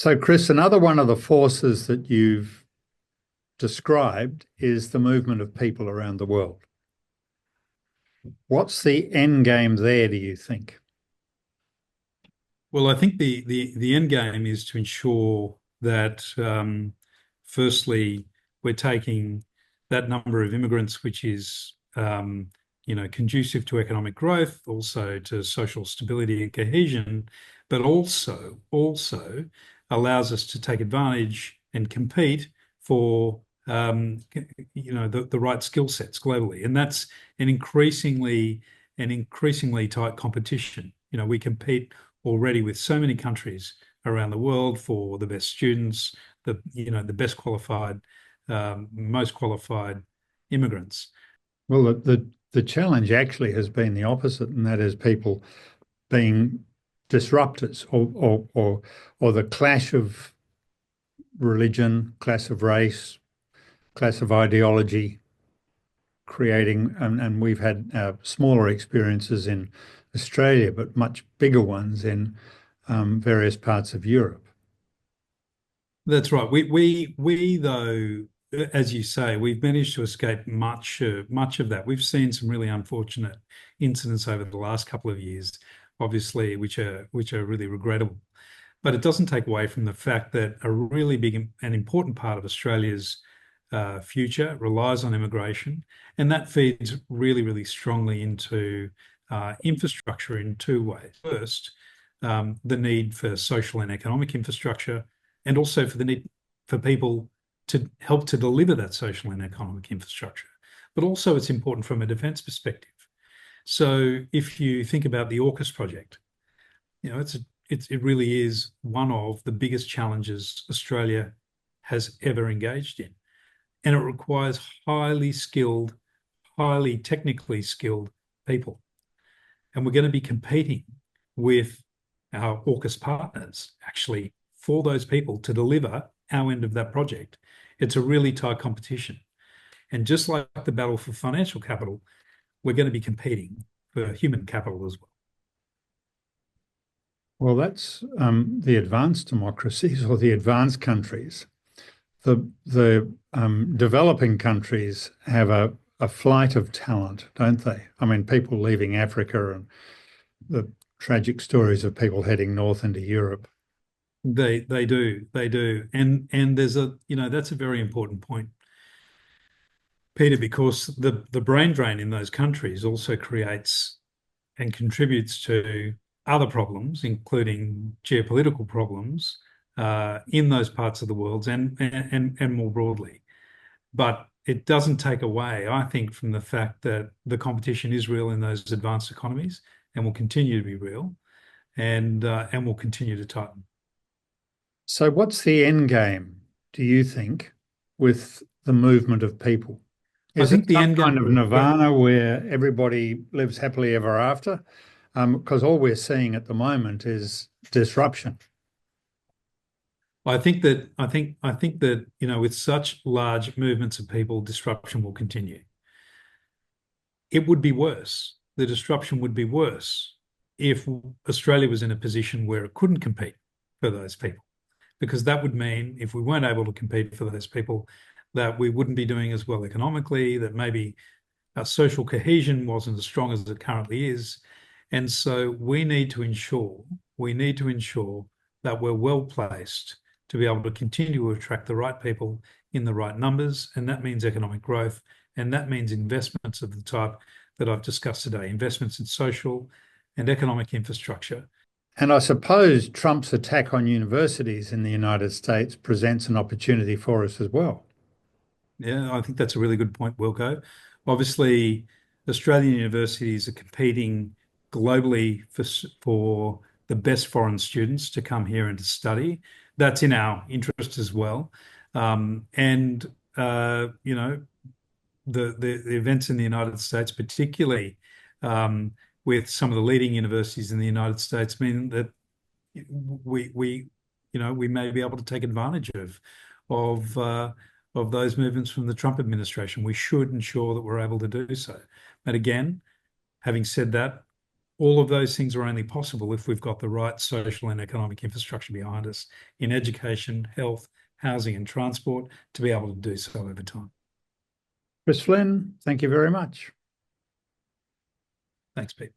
So, Chris, another one of the forces that you've described is the movement of people around the world. What's the end game there, do you think? Well, I think the end game is to ensure that firstly, we're taking that number of immigrants, which is conducive to economic growth, also to social stability and cohesion, but also allows us to take advantage and compete for the right skill sets globally, and that's an increasingly tight competition. We compete already with so many countries around the world for the best students, the best qualified, most qualified immigrants. Well, the challenge actually has been the opposite, and that is people being disruptors or the clash of religion, clash of race, clash of ideology, creating, and we've had smaller experiences in Australia, but much bigger ones in various parts of Europe. That's right. We though, as you say, we've managed to escape much of that. We've seen some really unfortunate incidents over the last couple of years, obviously, which are really regrettable. But it doesn't take away from the fact that a really big and important part of Australia's future relies on immigration, and that feeds really, really strongly into infrastructure in two ways. First, the need for social and economic infrastructure, and also for the need for people to help to deliver that social and economic infrastructure. But also, it's important from a defence perspective. So, if you think about the AUKUS project, it really is one of the biggest challenges Australia has ever engaged in. And it requires highly skilled, highly technically skilled people. And we're going to be competing with our AUKUS partners actually for those people to deliver our end of that project. It's a really tight competition. And just like the battle for financial capital, we're going to be competing for human capital as well. Well, that's the advanced democracies or the advanced countries. The developing countries have a flight of talent, don't they? I mean, people leaving Africa and the tragic stories of people heading north into Europe. They do, and there's that's a very important point, Peter, because the brain drain in those countries also creates and contributes to other problems, including geopolitical problems in those parts of the world and more broadly. But it doesn't take away, I think, from the fact that the competition is real in those advanced economies and will continue to be real, and will continue to tighten. So, what's the end game, do you think, with the movement of people? I Is it think the some end kind of game. nirvana where everybody lives happily ever after? Because all we're seeing at the moment is disruption. I think that with such large movements of people, disruption will continue. It would be worse. The disruption would be worse if Australia was in a position where it couldn't compete for those people, because that would mean if we weren't able to compete for those people, that we wouldn't be doing as well economically, that maybe our social cohesion wasn't as strong as it currently is. And so we need to ensure that we're well placed to be able to continue to attract the right people in the right numbers. And that means economic growth. And that means investments of the type that I've discussed today, investments in social and economic infrastructure. And I suppose Trump's attack on universities in the United States presents an opportunity for us as well. Yeah, I think that's a really good point, Wilco. Obviously, Australian universities are competing globally for the best foreign students to come here and to study. That's in our interest as well. And the events in the United States, particularly with some of the leading universities in the United States, mean that we may be able to take advantage of of those movements from the Trump administration. We should ensure that we're able to do so. But again, having said that, all of those things are only possible if we've got the right social and economic infrastructure behind us in education, health, housing, and transport to be able to do so over time. Chris Flynn, thank you very much. Thanks, Pete.